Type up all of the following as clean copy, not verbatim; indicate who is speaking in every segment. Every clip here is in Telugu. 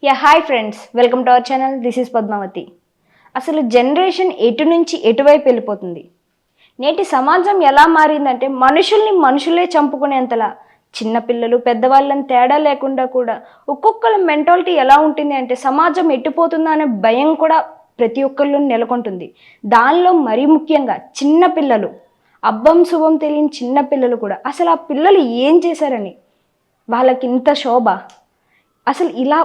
Speaker 1: Hi friends, welcome to our channel. This is Padmavathi. అసలు జనరేషన్ ఎటు నుంచి ఎటువైపు వెళ్ళిపోతుంది? నేటి సమాజం ఎలా మారిందంటే మనుషులే చంపుకునేంతలా చిన్నపిల్లలు పెద్దవాళ్ళని తేడా లేకుండా కూడా ఒక్కొక్కళ్ళ మెంటాలిటీ ఎలా ఉంటుంది అంటే సమాజం ఎట్టుపోతుందా అనే భయం కూడా ప్రతి ఒక్కళ్ళు నెలకొంటుంది. దానిలో మరీ ముఖ్యంగా చిన్నపిల్లలు, అబ్బం శుభం తెలియని చిన్నపిల్లలు కూడా అసలు ఆ పిల్లలు ఏం చేశారని వాళ్ళకి ఇంత శోభ. అసలు ఇలా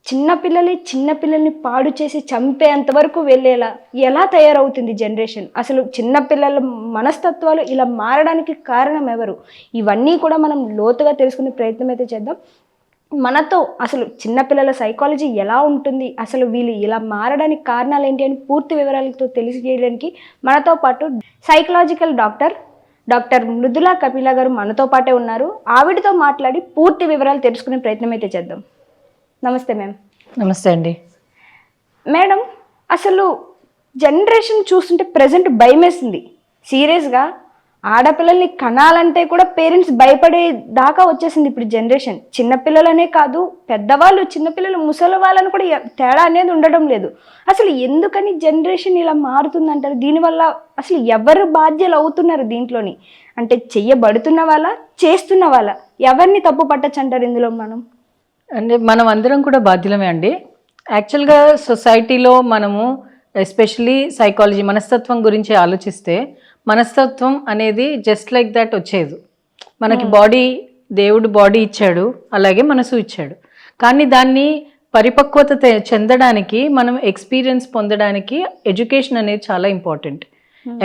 Speaker 1: చిన్నపిల్లల్ని పాడు చేసి చంపేంతవరకు వెళ్ళేలా ఎలా తయారవుతుంది జనరేషన్? అసలు చిన్నపిల్లల మనస్తత్వాలు ఇలా మారడానికి కారణం ఎవరు? ఇవన్నీ కూడా మనం లోతుగా తెలుసుకునే ప్రయత్నం అయితే చేద్దాం. మనతో అసలు చిన్నపిల్లల సైకాలజీ ఎలా ఉంటుంది, అసలు వీళ్ళు ఇలా మారడానికి కారణాలు ఏంటి అని పూర్తి వివరాలతో తెలియజేయడానికి మనతో పాటు సైకలాజికల్ డాక్టర్ మృదులా కపిల గారు మనతో పాటే ఉన్నారు. ఆవిడతో మాట్లాడి పూర్తి వివరాలు తెలుసుకునే ప్రయత్నం అయితే చేద్దాం. నమస్తే మ్యామ్.
Speaker 2: నమస్తే అండి.
Speaker 1: మేడం, అసలు జనరేషన్ చూస్తుంటే ప్రజెంట్ భయమేస్తుంది. సీరియస్గా ఆడపిల్లల్ని కనాలంటే కూడా పేరెంట్స్ భయపడే దాకా వచ్చేసింది ఇప్పుడు జనరేషన్. చిన్నపిల్లలనే కాదు, పెద్దవాళ్ళు, చిన్నపిల్లలు, ముసలి వాళ్ళని కూడా తేడా అనేది ఉండడం లేదు. అసలు ఎందుకని జనరేషన్ ఇలా మారుతుందంటారు? దీనివల్ల అసలు ఎవరు బాధ్యులు అవుతున్నారు దీంట్లోని? అంటే చెయ్యబడుతున్న వాళ్ళ, చేస్తున్న వాళ్ళ, ఎవరిని తప్పు పట్టచ్చు అంటారు ఇందులో?
Speaker 2: అంటే మనం అందరం కూడా బాధ్యులమే అండి. యాక్చువల్గా సొసైటీలో మనము ఎస్పెషలీ సైకాలజీ మనస్తత్వం గురించి ఆలోచిస్తే మనస్తత్వం అనేది జస్ట్ లైక్ దట్ వచ్చేది. మనకి దేవుడు బాడీ ఇచ్చాడు, అలాగే మనసు ఇచ్చాడు. కానీ దాన్ని పరిపక్వత చెందడానికి, మనం ఎక్స్పీరియన్స్ పొందడానికి ఎడ్యుకేషన్ అనేది చాలా ఇంపార్టెంట్.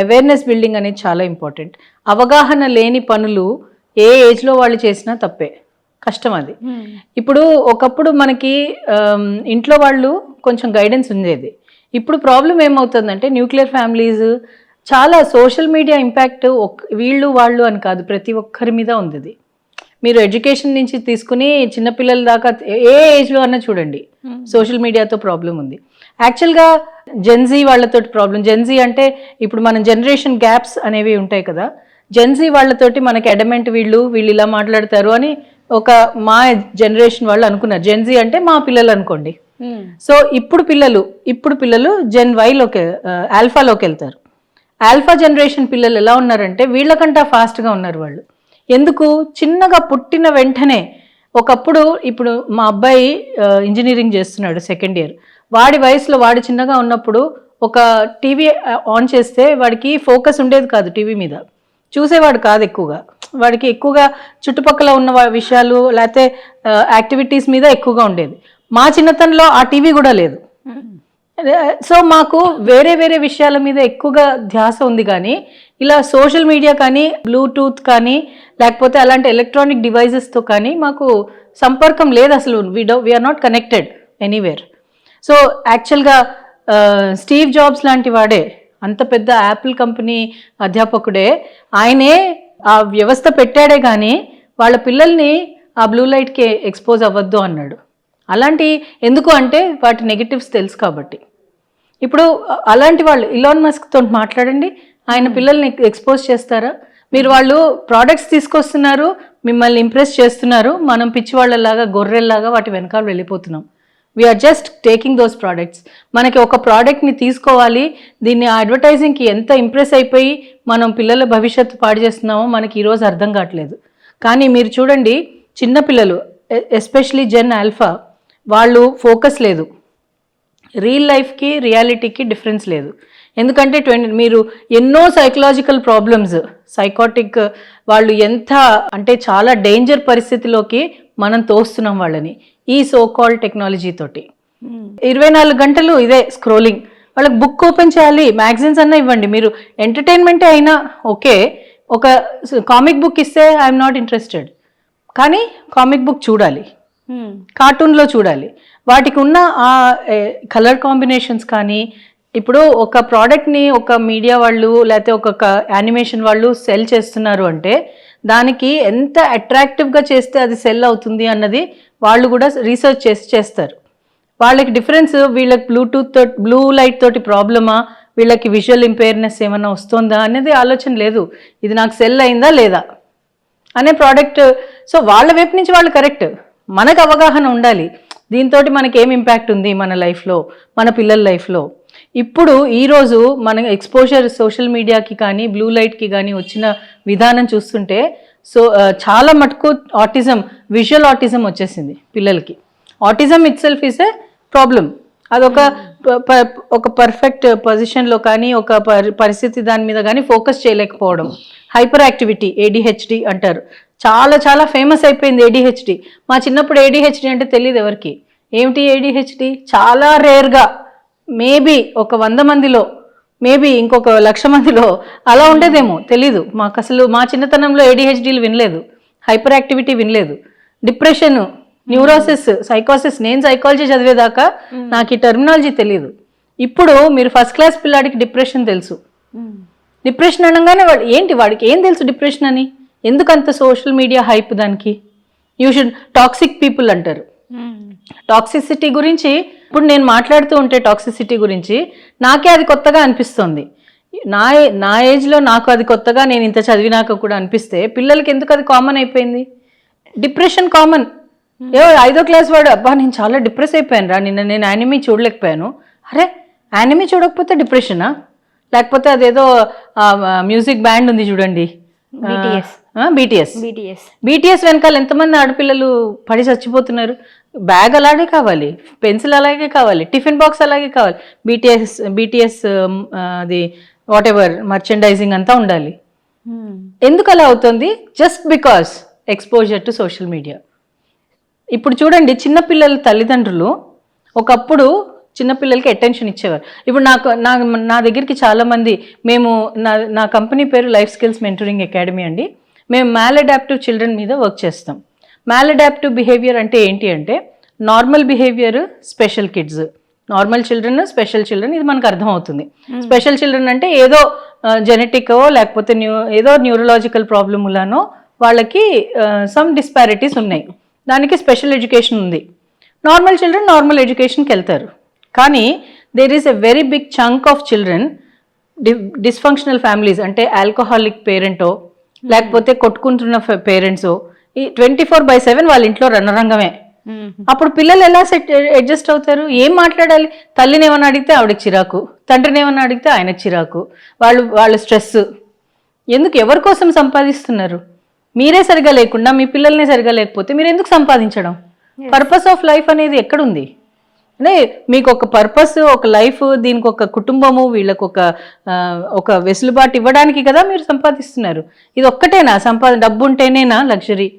Speaker 2: అవేర్నెస్ బిల్డింగ్ అనేది చాలా ఇంపార్టెంట్. అవగాహన లేని పనులు ఏ ఏజ్లో వాళ్ళు చేసినా తప్పే, కష్టం అది. ఇప్పుడు ఒకప్పుడు మనకి ఇంట్లో వాళ్ళు కొంచెం గైడెన్స్ ఉండేది. ఇప్పుడు ప్రాబ్లం ఏమవుతుందంటే న్యూక్లియర్ ఫ్యామిలీస్, చాలా సోషల్ మీడియా ఇంపాక్ట్ వీళ్ళు వాళ్ళు అని కాదు, ప్రతి ఒక్కరి మీద ఉంది. మీరు ఎడ్యుకేషన్ నుంచి తీసుకుని చిన్నపిల్లల దాకా ఏ ఏజ్లో అన్నా చూడండి, సోషల్ మీడియాతో ప్రాబ్లం ఉంది. యాక్చువల్గా జెన్జీ వాళ్ళతో ప్రాబ్లం. జెన్జీ అంటే ఇప్పుడు మన జనరేషన్ గ్యాప్స్ అనేవి ఉంటాయి కదా. జెన్జీ వాళ్ళతోటి మనకి అడమెంట్ వీళ్ళు ఇలా మాట్లాడతారు అని మా జనరేషన్ వాళ్ళు అనుకున్నారు. జెన్జీ అంటే మా పిల్లలు అనుకోండి. సో ఇప్పుడు పిల్లలు జెన్ వైలోకి, ఆల్ఫాలోకి వెళ్తారు. ఆల్ఫా జనరేషన్ పిల్లలు ఎలా ఉన్నారంటే వీళ్ళకంటా ఫాస్ట్గా ఉన్నారు వాళ్ళు. ఎందుకు? చిన్నగా పుట్టిన వెంటనే ఇప్పుడు మా అబ్బాయి ఇంజనీరింగ్ చేస్తున్నాడు, సెకండ్ ఇయర్. వాడి వయసులో వాడు చిన్నగా ఉన్నప్పుడు ఒక టీవీ ఆన్ చేస్తే వాడికి ఫోకస్ ఉండేది కాదు, టీవీ మీద చూసేవాడు కాదు ఎక్కువగా. వాడికి ఎక్కువగా చుట్టుపక్కల ఉన్న విషయాలు లేకపోతే యాక్టివిటీస్ మీద ఎక్కువగా ఉండేది. మా చిన్నతనంలో ఆ టీవీ కూడా లేదు. సో మాకు వేరే విషయాల మీద ఎక్కువగా ధ్యాస ఉంది. కానీ ఇలా సోషల్ మీడియా కానీ, బ్లూటూత్ కానీ, లేకపోతే అలాంటి ఎలక్ట్రానిక్ డివైజెస్తో కానీ మాకు సంపర్కం లేదు అసలు. We are not connected anywhere. So యాక్చువల్గా స్టీవ్ జాబ్స్ లాంటి వాడే, అంత పెద్ద యాపిల్ కంపెనీ అధ్యాపకుడే, ఆయనే ఆ వ్యవస్థ పెట్టాడే కానీ వాళ్ళ పిల్లల్ని ఆ బ్లూ లైట్కి ఎక్స్పోజ్ అవ్వద్దు అన్నాడు. అలాంటి ఎందుకు అంటే వాటి నెగిటివ్స్ తెలుసు కాబట్టి. ఇప్పుడు అలాంటి వాళ్ళు ఇలాన్ మస్క్తో మాట్లాడండి, ఆయన పిల్లల్ని ఎక్స్పోజ్ చేస్తారా? వాళ్ళు ప్రోడక్ట్స్ తీసుకొస్తున్నారు, మిమ్మల్ని ఇంప్రెస్ చేస్తున్నారు, మనం పిచ్చివాళ్ళలాగా గొర్రెల్లాగా వాటి వెనకాల వెళ్ళిపోతున్నాం. We are just taking those products. మనకి ఒక ప్రోడక్ట్ని తీసుకోవాలి, దీన్ని అడ్వర్టైజింగ్కి ఎంత ఇంప్రెస్ అయిపోయి మనం పిల్లల భవిష్యత్తు పాడు చేస్తున్నామో మనకి ఈరోజు అర్థం కావట్లేదు. కానీ మీరు చూడండి, చిన్నపిల్లలు ఎస్పెషలీ జెన్ ఆల్ఫా, వాళ్ళు ఫోకస్ లేదు. రియల్ లైఫ్కి రియాలిటీకి డిఫరెన్స్ లేదు. ఎందుకంటే మీరు ఎన్నో సైకలాజికల్ ప్రాబ్లమ్స్, సైకాటిక్ వాళ్ళు ఎంత అంటే చాలా డేంజర్ పరిస్థితిలోకి మనం తోస్తున్నాం వాళ్ళని ఈ సోకాల్ టెక్నాలజీ తోటి. 24 గంటలు ఇదే స్క్రోలింగ్. వాళ్ళకి బుక్ ఓపెన్ చేయాలి, మ్యాగజైన్స్ అన్నా ఇవ్వండి, మీరు ఎంటర్టైన్మెంటే అయినా ఓకే. ఒక కామిక్ బుక్ ఇస్తే ఐఎమ్ నాట్ ఇంట్రెస్టెడ్, కానీ కామిక్ బుక్ చూడాలి, కార్టూన్లో చూడాలి. వాటికి ఉన్న ఆ కలర్ కాంబినేషన్స్ కానీ, ఇప్పుడు ఒక ప్రోడక్ట్ని ఒక మీడియా వాళ్ళు లేకపోతే ఒక యానిమేషన్ వాళ్ళు సెల్ చేస్తున్నారు అంటే దానికి ఎంత అట్రాక్టివ్గా చేస్తే అది సెల్ అవుతుంది అన్నది వాళ్ళు కూడా రీసెర్చ్ చేస్తారు. వాళ్ళకి డిఫరెన్స్, వీళ్ళకి బ్లూ లైట్ తోటి ప్రాబ్లమా, వీళ్ళకి విజువల్ ఇంపైర్నెస్ ఏమన్నా వస్తుందా అనేది ఆలోచన లేదు. ఇది నాకు సెల్ అయిందా లేదా అనే ప్రోడక్ట్. సో వాళ్ళ వైపు నుంచి వాళ్ళు కరెక్ట్, మనకు అవగాహన ఉండాలి. దీంతో మనకి ఏం ఇంపాక్ట్ ఉంది మన లైఫ్లో, మన పిల్లల లైఫ్లో. ఇప్పుడు ఈరోజు మన ఎక్స్పోజర్ సోషల్ మీడియాకి కానీ బ్లూ లైట్కి కానీ వచ్చిన విధానం చూస్తుంటే చాలా మటుకు ఆటిజం, విజువల్ ఆటిజం వచ్చేసింది పిల్లలకి. Autism it self is a problem. అదొక ఒక పర్ఫెక్ట్ పొజిషన్లో కానీ ఒక పరిస్థితి దాని మీద కానీ ఫోకస్ చేయలేకపోవడం, హైపర్ యాక్టివిటీ, ADHD అంటారు. చాలా చాలా ఫేమస్ అయిపోయింది ADHD. మా చిన్నప్పుడు ADHD అంటే తెలియదు ఎవరికి. ఏమిటి ADHD? చాలా రేర్గా, మేబీ ఒక 100 మందిలో, మేబీ ఇంకొక 1,00,000 మందిలో అలా ఉండేదేమో, తెలీదు మాకు. అసలు మా చిన్నతనంలో ADHDలు వినలేదు, హైపర్ యాక్టివిటీ వినలేదు, డిప్రెషన్, న్యూరోసిస్, సైకోసిస్. నేను సైకాలజీ చదివేదాకా నాకు ఈ టెర్మినాలజీ తెలియదు. ఇప్పుడు మీరు ఫస్ట్ క్లాస్ పిల్లాడికి డిప్రెషన్ తెలుసు. డిప్రెషన్ అనగానే వాడికి ఏం తెలుసు డిప్రెషన్ అని? ఎందుకంత సోషల్ మీడియా హైప్ దానికి? యూ షుడ్ టాక్సిక్ పీపుల్ అంటారు. టాక్సిసిటీ గురించి ఇప్పుడు నేను మాట్లాడుతూ ఉంటే టాక్సిసిటీ గురించి నాకే అది కొత్తగా అనిపిస్తుంది. నా ఏజ్లో నాకు అది కొత్తగా, నేను ఇంత చదివినాక కూడా అనిపిస్తే పిల్లలకి ఎందుకు అది కామన్ అయిపోయింది? Depression common. 5వ క్లాస్ వాడు, అబ్బా నేను చాలా డిప్రెస్ అయిపోయాను రా, నిన్న నేను యానిమీ చూడలేకపోయాను. అరే యానిమీ చూడకపోతే డిప్రెషనా? లేకపోతే అదేదో మ్యూజిక్ బ్యాండ్ ఉంది చూడండి, BTS వెనకాల ఎంతమంది ఆడపిల్లలు పడి చచ్చిపోతున్నారు. బ్యాగ్ అలాగే కావాలి, పెన్సిల్ అలాగే కావాలి, టిఫిన్ బాక్స్ అలాగే కావాలి, BTS అది వాట్ ఎవర్ మర్చెండైజింగ్ అంతా ఉండాలి. ఎందుకు అలా అవుతుంది? Just because exposure to social media. ఇప్పుడు చూడండి, చిన్నపిల్లల తల్లిదండ్రులు ఒకప్పుడు చిన్నపిల్లలకి అటెన్షన్ ఇచ్చేవారు. ఇప్పుడు నా దగ్గరికి చాలామంది, నా కంపెనీ పేరు లైఫ్ స్కిల్స్ మెంటరింగ్ అకాడమీ అండి. మేము మ్యాలడాప్టివ్ చిల్డ్రన్ మీద వర్క్ చేస్తాం. మ్యాలడాప్టివ్ బిహేవియర్ అంటే ఏంటి అంటే, normal behaviour, special kids. Normal children, special children, ఇది మనకు అర్థమవుతుంది. స్పెషల్ చిల్డ్రన్ అంటే ఏదో జెనెటికో లేకపోతే ఏదో న్యూరలాజికల్ ప్రాబ్లములానో వాళ్ళకి సమ్ డిస్పారిటీస్ ఉన్నాయి, దానికి స్పెషల్ ఎడ్యుకేషన్ ఉంది. నార్మల్ చిల్డ్రన్ నార్మల్ ఎడ్యుకేషన్కి వెళ్తారు. కానీ there is a very big chunk of children dysfunctional families, అంటే ఆల్కహాలిక్ పేరెంటో లేకపోతే కొట్టుకుంటున్న పేరెంట్స్, ఈ 24/7 వాళ్ళ ఇంట్లో రణరంగమే. అప్పుడు పిల్లలు ఎలా అడ్జస్ట్ అవుతారు? ఏం మాట్లాడాలి? తల్లిని ఏమన్నా అడిగితే ఆవిడకి చిరాకు, తండ్రిని ఏమన్నా అడిగితే ఆయనకు చిరాకు, వాళ్ళ స్ట్రెస్. ఎందుకు? ఎవరి కోసం సంపాదిస్తున్నారు? మీరే సరిగా లేకుండా మీ పిల్లల్ని సరిగా లేకపోతే మీరు ఎందుకు సంపాదించడం? పర్పస్ ఆఫ్ లైఫ్ అనేది ఎక్కడుంది? అంటే మీకు ఒక పర్పస్, ఒక లైఫ్, దీనికి ఒక కుటుంబము, వీళ్ళకు ఒక వెసులుబాటు ఇవ్వడానికి కదా మీరు సంపాదిస్తున్నారు. ఇది ఒక్కటేనా డబ్బు ఉంటేనేనా లగ్జరీ?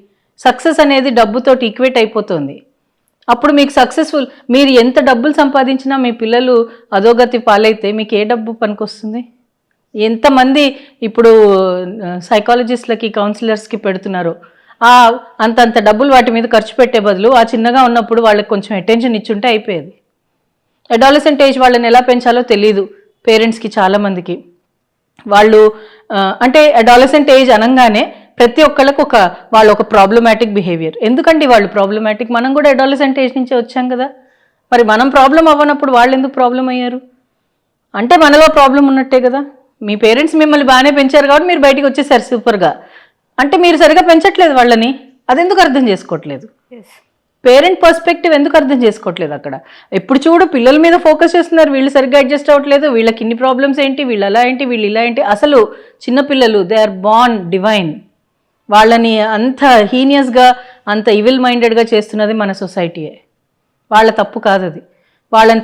Speaker 2: సక్సెస్ అనేది డబ్బుతోటి ఈక్వేట్ అయిపోతుంది. అప్పుడు మీకు సక్సెస్ఫుల్, మీరు ఎంత డబ్బులు సంపాదించినా మీ పిల్లలు అధోగతి పాలైతే మీకు ఏ డబ్బు పనికొస్తుంది? ఎంతమంది ఇప్పుడు సైకాలజిస్ట్లకి, కౌన్సిలర్స్కి పెడుతున్నారు. అంతంత డబ్బులు వాటి మీద ఖర్చు పెట్టే బదులు ఆ చిన్నగా ఉన్నప్పుడు వాళ్ళకి కొంచెం అటెన్షన్ ఇచ్చుంటే అయిపోయేది. అడాలసెంట్ ఏజ్ వాళ్ళని ఎలా పెంచాలో తెలియదు పేరెంట్స్కి చాలామందికి. వాళ్ళు అంటే అడాలసెంట్ ఏజ్ అనగానే ప్రతి ఒక్కళ్ళకు వాళ్ళు ఒక ప్రాబ్లమాటిక్ బిహేవియర్. ఎందుకండి వాళ్ళు ప్రాబ్లమాటిక్? మనం కూడా అడాలసెంట్ ఏజ్ నుంచే వచ్చాం కదా. మరి మనం ప్రాబ్లం అవ్వనప్పుడు వాళ్ళు ఎందుకు ప్రాబ్లం అయ్యారు? అంటే మనలో ప్రాబ్లం ఉన్నట్టే కదా. మీ పేరెంట్స్ మిమ్మల్ని బాగానే పెంచారు కాబట్టి మీరు బయటికి వచ్చేసారు సూపర్గా. అంటే మీరు సరిగా పెంచట్లేదు వాళ్ళని, అదెందుకు అర్థం చేసుకోవట్లేదు? పేరెంట్ పర్స్పెక్టివ్ ఎందుకు అర్థం చేసుకోవట్లేదు? అక్కడ ఎప్పుడు చూడు పిల్లల మీద ఫోకస్ చేస్తున్నారు, వీళ్ళు సరిగ్గా అడ్జస్ట్ అవ్వట్లేదు, వీళ్ళకి ఇన్ని ప్రాబ్లమ్స్ ఏంటి, వీళ్ళు అలా ఏంటి, వీళ్ళు ఇలా ఏంటి. అసలు చిన్నపిల్లలు దే ఆర్ బార్న్ డివైన్. వాళ్ళని అంత హీనియస్గా, అంత ఇవిల్ మైండెడ్గా చేస్తున్నది మన సొసైటీయే. వాళ్ళ తప్పు కాదు అది. వాళ్ళని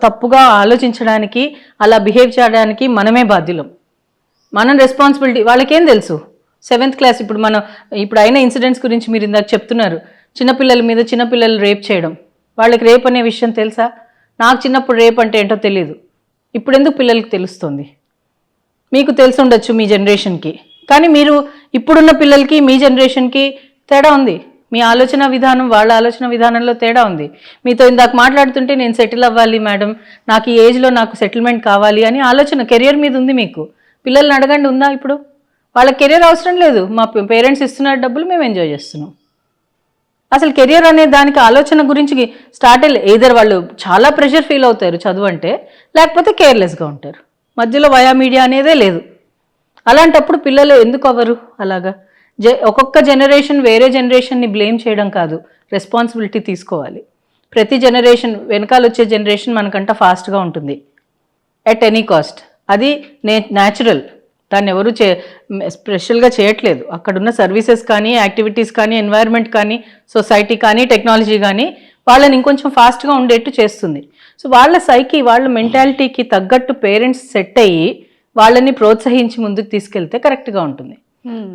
Speaker 2: తప్పుగా ఆలోచించడానికి, అలా బిహేవ్ చేయడానికి మనమే బాధ్యులం. మనం రెస్పాన్సిబిలిటీ. వాళ్ళకేం తెలుసు? 7th class. ఇప్పుడు అయిన ఇన్సిడెంట్స్ గురించి మీరు ఇందాక చెప్తున్నారు, చిన్నపిల్లల మీద చిన్నపిల్లలు రేప్ చేయడం. వాళ్ళకి రేప్ అనే విషయం తెలుసా? నాకు చిన్నప్పుడు రేప్ అంటే ఏంటో తెలియదు. ఇప్పుడు ఎందుకు పిల్లలకి తెలుస్తుంది? మీకు తెలిసి ఉండొచ్చు మీ జనరేషన్కి, కానీ మీరు ఇప్పుడున్న పిల్లలకి మీ జనరేషన్కి తేడా ఉంది. మీ ఆలోచన విధానం వాళ్ళ ఆలోచన విధానంలో తేడా ఉంది. మీతో ఇందాక మాట్లాడుతుంటే నేను సెటిల్ అవ్వాలి మేడం, నాకు ఈ ఏజ్లో నాకు సెటిల్మెంట్ కావాలి అని ఆలోచన కెరియర్ మీద ఉంది మీకు. పిల్లల్ని అడగండి, ఉందా? ఇప్పుడు వాళ్ళకి కెరియర్ అవసరం లేదు, మా పేరెంట్స్ ఇస్తున్న డబ్బులు మేము ఎంజాయ్ చేస్తున్నాం. అసలు కెరియర్ అనే దానికి ఆలోచన గురించి ఎయిదర్ వాళ్ళు చాలా ప్రెషర్ ఫీల్ అవుతారు చదువు అంటే, లేకపోతే కేర్లెస్గా ఉంటారు. మధ్యలో వయా మీడియా అనేదే లేదు. అలాంటప్పుడు పిల్లలు ఎందుకు అవ్వరు అలాగా? ఒక్కొక్క జనరేషన్ వేరే జనరేషన్ని బ్లేమ్ చేయడం కాదు, రెస్పాన్సిబిలిటీ తీసుకోవాలి. ప్రతి జనరేషన్ వెనకాల వచ్చే జనరేషన్ మనకంట ఫాస్ట్గా ఉంటుంది ఎట్ ఎనీ కాస్ట్. అది న్యాచురల్, దాన్ని ఎవరు స్పెషల్గా చేయట్లేదు. అక్కడున్న సర్వీసెస్ కానీ, యాక్టివిటీస్ కానీ, ఎన్వైర్న్మెంట్ కానీ, సొసైటీ కానీ, టెక్నాలజీ కానీ వాళ్ళని ఇంకొంచెం ఫాస్ట్గా ఉండేట్టు చేస్తుంది. సో వాళ్ళ సైకి, వాళ్ళ మెంటాలిటీకి తగ్గట్టు పేరెంట్స్ సెట్ అయ్యి వాళ్ళని ప్రోత్సహించి ముందుకు తీసుకెళ్తే కరెక్ట్గా ఉంటుంది.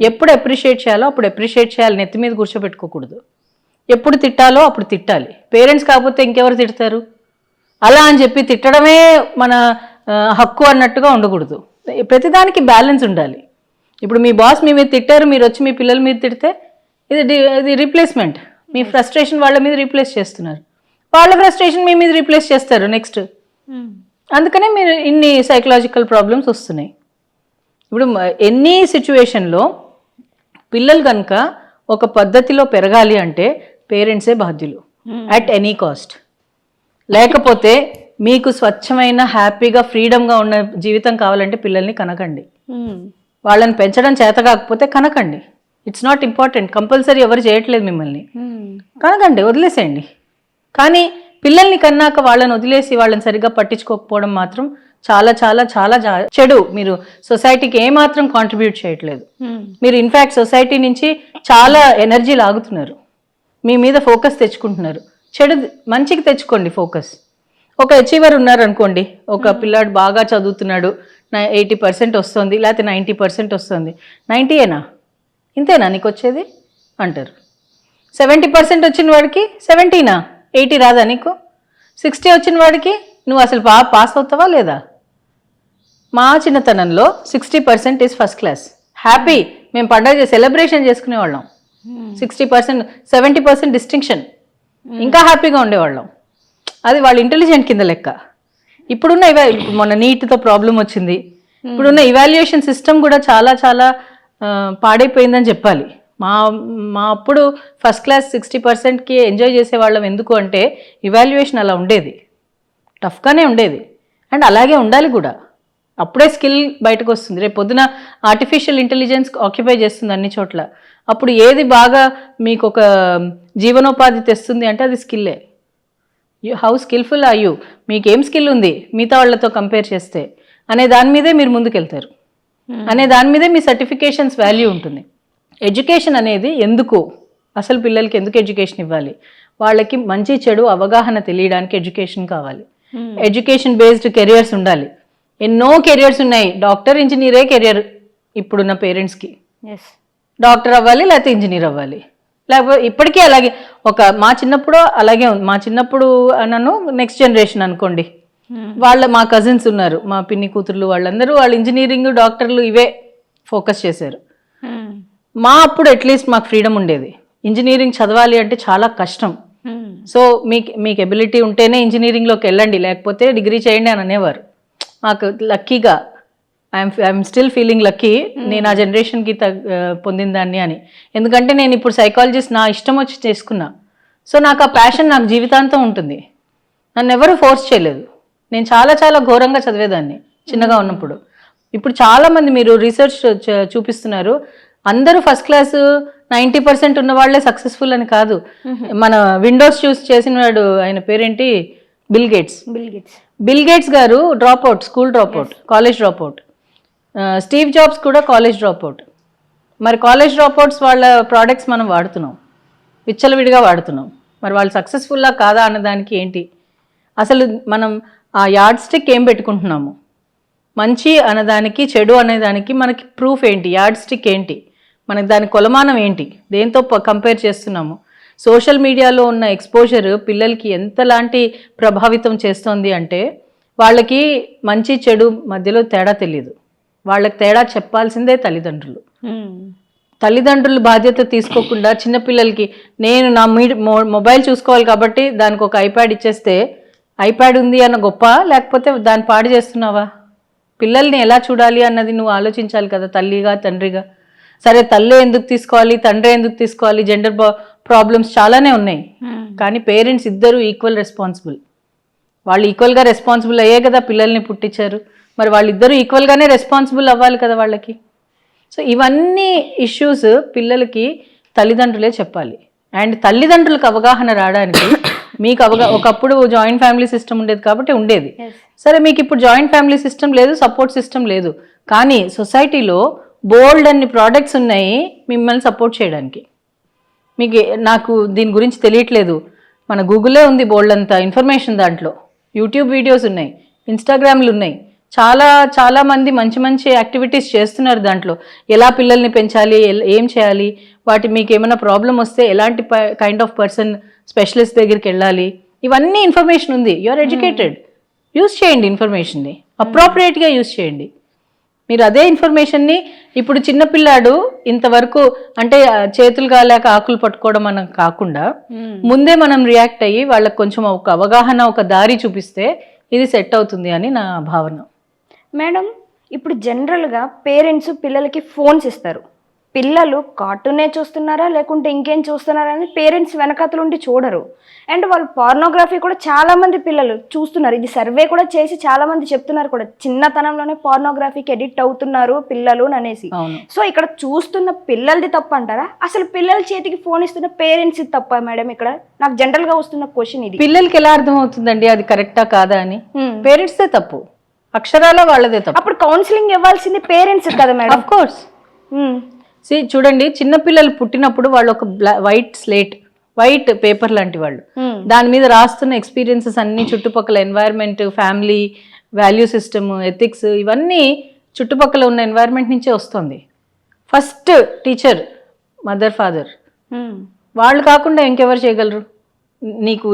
Speaker 2: ఎప్పుడు అప్రిషియేట్ చేయాలో అప్పుడు అప్రిషియేట్ చేయాలి, నెత్తి మీద కూర్చోబెట్టుకోకూడదు. ఎప్పుడు తిట్టాలో అప్పుడు తిట్టాలి. పేరెంట్స్ కాకపోతే ఇంకెవరు తిడతారు? అలా అని చెప్పి తిట్టడమే మన హక్కు అన్నట్టుగా ఉండకూడదు. ప్రతిదానికి బ్యాలెన్స్ ఉండాలి. ఇప్పుడు మీ బాస్ మీ మీద తిట్టారు, మీరు వచ్చి మీ పిల్లల మీద తిడితే ఇది రీప్లేస్మెంట్. మీ ఫ్రస్ట్రేషన్ వాళ్ళ మీద రీప్లేస్ చేస్తున్నారు, వాళ్ళ ఫ్రస్ట్రేషన్ మీ మీద రీప్లేస్ చేస్తారు నెక్స్ట్. అందుకనే మీరు ఇన్ని సైకలాజికల్ ప్రాబ్లమ్స్ వస్తున్నాయి. ఇప్పుడు ఎన్ని సిచ్యువేషన్లో పిల్లలు కనుక ఒక పద్ధతిలో పెరగాలి అంటే పేరెంట్సే బాధ్యులు అట్ ఎనీ కాస్ట్. లేకపోతే మీకు స్వచ్ఛమైన, హ్యాపీగా, ఫ్రీడమ్గా ఉన్న జీవితం కావాలంటే పిల్లల్ని కనకండి. వాళ్ళని పెంచడం చేత కాకపోతే కనకండి. ఇట్స్ నాట్ ఇంపార్టెంట్, కంపల్సరీ ఎవరు చేయట్లేదు మిమ్మల్ని. కనకండి, వదిలేసేయండి. కానీ పిల్లల్ని కన్నాక వాళ్ళని వదిలేసి వాళ్ళని సరిగ్గా పట్టించుకోకపోవడం మాత్రం చాలా చాలా చాలా చెడు. మీరు సొసైటీకి ఏమాత్రం కాంట్రిబ్యూట్ చేయట్లేదు. మీరు ఇన్ఫ్యాక్ట్ సొసైటీ నుంచి చాలా ఎనర్జీ లాగుతున్నారు, మీ మీద ఫోకస్ తెచ్చుకుంటున్నారు. చెడు, మంచికి తెచ్చుకోండి ఫోకస్. ఒక అచీవర్ ఉన్నారు అనుకోండి, ఒక పిల్లాడు బాగా చదువుతున్నాడు, 80% వస్తుంది, లేకపోతే 90% వస్తుంది. 90ఏనా, ఇంతేనా నీకు వచ్చేది అంటారు. 70% వచ్చిన వాడికి 70నా, 80 రాదా నీకు? 60 వచ్చిన వాడికి నువ్వు అసలు పాస్ అవుతావా లేదా? మా చిన్నతనంలో 60% ఈజ్ ఫస్ట్ క్లాస్. హ్యాపీ, మేము పండగ సెలబ్రేషన్ చేసుకునేవాళ్ళం. 60%, 70% డిస్టింక్షన్, ఇంకా హ్యాపీగా ఉండేవాళ్ళం. అది వాళ్ళ ఇంటెలిజెంట్ కింద లెక్క. ఇప్పుడున్న మొన్న నీట్తో ప్రాబ్లం వచ్చింది. ఇప్పుడున్న ఇవాల్యుయేషన్ సిస్టమ్ కూడా చాలా చాలా పాడైపోయిందని చెప్పాలి. మా అప్పుడు ఫస్ట్ క్లాస్ 60%కి ఎంజాయ్ చేసేవాళ్ళం. ఎందుకు అంటే ఇవాల్యుయేషన్ అలా ఉండేది, టఫ్గానే ఉండేది. అండ్ అలాగే ఉండాలి కూడా. అప్పుడే స్కిల్ బయటకు వస్తుంది. రేపు పొద్దున ఆర్టిఫిషియల్ ఇంటెలిజెన్స్ ఆక్యుపై చేస్తుంది అన్ని చోట్ల. అప్పుడు ఏది బాగా మీకు ఒక జీవనోపాధి తెస్తుంది అంటే అది స్కిల్లే. హౌ స్కిల్ఫుల్ ఆర్ యూ, మీకేం స్కిల్ ఉంది మిగతా వాళ్ళతో కంపేర్ చేస్తే అనే దాని మీదే మీరు ముందుకెళ్తారు, అనే దాని మీదే మీ సర్టిఫికేషన్స్ వాల్యూ ఉంటుంది. ఎడ్యుకేషన్ అనేది ఎందుకు, అసలు పిల్లలకి ఎందుకు ఎడ్యుకేషన్ ఇవ్వాలి? వాళ్ళకి మంచి చెడు అవగాహన తెలియడానికి ఎడ్యుకేషన్ కావాలి. ఎడ్యుకేషన్ బేస్డ్ కెరియర్స్ ఉండాలి. ఎన్నో కెరియర్స్ ఉన్నాయి. డాక్టర్, ఇంజనీరే కెరియర్ ఇప్పుడున్న పేరెంట్స్కి. డాక్టర్ అవ్వాలి, లేకపోతే ఇంజనీర్ అవ్వాలి, లేకపోతే ఇప్పటికీ అలాగే. మా చిన్నప్పుడు అలాగే ఉంది. మా చిన్నప్పుడు నన్ను నెక్స్ట్ జనరేషన్ అనుకోండి, మా కజిన్స్ ఉన్నారు, మా పిన్ని కూతుర్లు, వాళ్ళందరూ వాళ్ళు ఇంజనీరింగ్, డాక్టర్లు ఇవే ఫోకస్ చేశారు. మా అప్పుడు అట్లీస్ట్ మాకు ఫ్రీడమ్ ఉండేది. ఇంజనీరింగ్ చదవాలి అంటే చాలా కష్టం. సో మీకు ఎబిలిటీ ఉంటేనే ఇంజనీరింగ్లోకి వెళ్ళండి, లేకపోతే డిగ్రీ చేయండి అని అనేవారు. మాకు లక్కీగా ఐఎమ్ స్టిల్ ఫీలింగ్ లక్కీ నేను ఆ జనరేషన్కి పొందిన దాన్ని అని. ఎందుకంటే నేను ఇప్పుడు సైకాలజిస్ట్ నా ఇష్టం వచ్చి చేసుకున్నా. సో నాకు ఆ ప్యాషన్ నాకు జీవితాంతం ఉంటుంది. నన్ను ఎవరు ఫోర్స్ చేయలేదు. నేను చాలా చాలా ఘోరంగా చదివేదాన్ని చిన్నగా ఉన్నప్పుడు. ఇప్పుడు చాలామంది మీరు రీసెర్చ్ చూపిస్తున్నారు, అందరూ ఫస్ట్ క్లాస్ 90% ఉన్న వాళ్ళే సక్సెస్ఫుల్ అని కాదు. మన విండోస్ చూస్ చేసిన వాడు, ఆయన పేరేంటి, బిల్ గేట్స్ గారు dropout, school dropout, college dropout. Steve jobs కూడా కాలేజ్ డ్రాప్అవుట్. మరి కాలేజ్ డ్రాప్అవుట్స్ వాళ్ళ ప్రోడక్ట్స్ మనం వాడుతున్నాం, విచ్చలవిడిగా వాడుతున్నాం. మరి వాళ్ళు సక్సెస్ఫుల్లా కాదా అన్నదానికి ఏంటి అసలు మనం ఆ యార్డ్ స్టిక్ ఏం పెట్టుకుంటున్నాము? మంచి అన్నదానికి, చెడు అనేదానికి మనకి ప్రూఫ్ ఏంటి? యార్డ్ స్టిక్ ఏంటి? మనకి దాని కొలమానం ఏంటి? దేంతో కంపేర్ చేస్తున్నాము? సోషల్ మీడియాలో ఉన్న ఎక్స్పోజర్ పిల్లలకి ఎంతలాంటి ప్రభావితం చేస్తోంది అంటే వాళ్ళకి మంచి చెడు మధ్యలో తేడా తెలియదు. వాళ్ళకి తేడా చెప్పాల్సిందే తల్లిదండ్రులు బాధ్యత తీసుకోకుండా చిన్నపిల్లలకి నేను నా మొబైల్ చూసుకోవాలి కాబట్టి దానికి ఒక ఐప్యాడ్ ఇచ్చేస్తే ఐప్యాడ్ ఉంది అన్న గొప్ప, లేకపోతే దాన్ని పాడు చేస్తున్నావా? పిల్లల్ని ఎలా చూడాలి అన్నది నువ్వు ఆలోచించాలి కదా, తల్లిగా తండ్రిగా. సరే, తల్లే ఎందుకు తీసుకోవాలి, తండ్రి ఎందుకు తీసుకోవాలి? జెండర్ ప్రాబ్లమ్స్ చాలానే ఉన్నాయి. కానీ పేరెంట్స్ ఇద్దరు ఈక్వల్ రెస్పాన్సిబుల్. వాళ్ళు ఈక్వల్గా రెస్పాన్సిబుల్ అయ్యే కదా పిల్లల్ని పుట్టించారు. మరి వాళ్ళిద్దరూ ఈక్వల్గానే రెస్పాన్సిబుల్ అవ్వాలి కదా వాళ్ళకి. సో ఇవన్నీ ఇష్యూస్ పిల్లలకి తల్లిదండ్రులే చెప్పాలి. అండ్ తల్లిదండ్రులకు అవగాహన రావడానికి మీకు ఒకప్పుడు జాయింట్ ఫ్యామిలీ సిస్టమ్ ఉండేది కాబట్టి ఉండేది.
Speaker 1: Yes.
Speaker 2: సరే, మీకు ఇప్పుడు జాయింట్ ఫ్యామిలీ సిస్టమ్ లేదు, సపోర్ట్ సిస్టమ్ లేదు, కానీ సొసైటీలో బోల్డ్ అన్ని ప్రోడక్ట్స్ ఉన్నాయి మిమ్మల్ని సపోర్ట్ చేయడానికి. మీకు నాకు దీని గురించి తెలియట్లేదు, మన గూగుల్లో ఉంది బోల్డ్ అంత ఇన్ఫర్మేషన్, దాంట్లో యూట్యూబ్ వీడియోస్ ఉన్నాయి, ఇన్స్టాగ్రామ్లు ఉన్నాయి, చాలా చాలా మంది మంచి మంచి యాక్టివిటీస్ చేస్తున్నారు. దాంట్లో ఎలా పిల్లల్ని పెంచాలి, ఏం చేయాలి, మీకు ఏమైనా ప్రాబ్లం వస్తే ఎలాంటి కైండ్ ఆఫ్ పర్సన్ స్పెషలిస్ట్ దగ్గరికి వెళ్ళాలి, ఇవన్నీ ఇన్ఫర్మేషన్ ఉంది. యు ఆర్ ఎడ్యుకేటెడ్, యూస్ చేయండి ఇన్ఫర్మేషన్ని, అప్రోప్రియేట్గా యూస్ చేయండి. మీరు అదే ఇన్ఫర్మేషన్ని ఇప్పుడు చిన్నపిల్లాడు ఇంతవరకు అంటే చేతులు కాలేక ఆకులు పట్టుకోవడం మనం కాకుండా ముందే మనం రియాక్ట్ అయ్యి వాళ్ళకి కొంచెం ఒక అవగాహన, ఒక దారి చూపిస్తే ఇది సెట్ అవుతుంది అని నా భావన.
Speaker 1: మేడం, ఇప్పుడు జనరల్గా పేరెంట్స్ పిల్లలకి ఫోన్స్ ఇస్తారు. పిల్లలు కార్టూనే చూస్తున్నారా లేకుంటే ఇంకేం చూస్తున్నారా అని పేరెంట్స్ వెనకాతలు ఉండి చూడరు. అండ్ వాళ్ళు పార్నోగ్రఫీ కూడా చాలామంది పిల్లలు చూస్తున్నారు. ఇది సర్వే కూడా చేసి చాలామంది చెప్తున్నారు కూడా, చిన్నతనంలోనే పార్నోగ్రఫీకి ఎడిక్ట్ అవుతున్నారు పిల్లలు అనేసి. సో ఇక్కడ చూస్తున్న పిల్లలది తప్పు అంటారా? అసలు పిల్లల చేతికి ఫోన్ ఇస్తున్న పేరెంట్స్ తప్ప మేడం? ఇక్కడ నాకు జనరల్గా వస్తున్న క్వశ్చన్ ఇది.
Speaker 2: పిల్లలకి ఎలా అర్థం అవుతుందండి అది కరెక్టా కాదా అని? పేరెంట్స్దే తప్పు, అక్షరాల వాళ్ళదే తప్పు.
Speaker 1: అప్పుడు కౌన్సిలింగ్ ఇవ్వాల్సింది పేరెంట్స్ కదా మేడం?
Speaker 2: Of course. చూడండి, చిన్నపిల్లలు పుట్టినప్పుడు వాళ్ళు ఒక వైట్ పేపర్ లాంటి వాళ్ళు, దాని మీద రాస్తున్న ఎక్స్పీరియన్సెస్ అన్ని చుట్టుపక్కల environment, family, value system, ethics, ఇవన్నీ చుట్టుపక్కల ఉన్న ఎన్వైర్న్మెంట్ నుంచే వస్తుంది. First teacher mother, father. వాళ్ళు కాకుండా ఇంకెవరు చేయగలరు? నీకు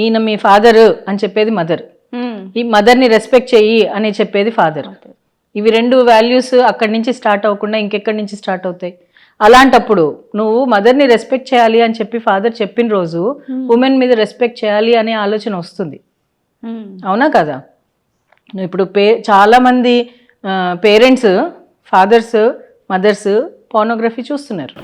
Speaker 2: ఈయన మీ ఫాదర్ అని చెప్పేది మదర్, ఈ మదర్ని రెస్పెక్ట్ చెయ్యి అని చెప్పేది ఫాదర్. ఇవి రెండు వాల్యూస్ అక్కడి నుంచి స్టార్ట్ అవ్వకుండా ఇంకెక్కడి నుంచి స్టార్ట్ అవుతాయి? అలాంటప్పుడు నువ్వు మదర్ని రెస్పెక్ట్ చేయాలి అని చెప్పి ఫాదర్ చెప్పిన రోజు ఉమెన్ మీద రెస్పెక్ట్ చేయాలి అనే ఆలోచన వస్తుంది. అవునా కదా? ఇప్పుడు చాలామంది పేరెంట్స్, ఫాదర్స్, మదర్స్ పోర్నోగ్రఫీ చూస్తున్నారు.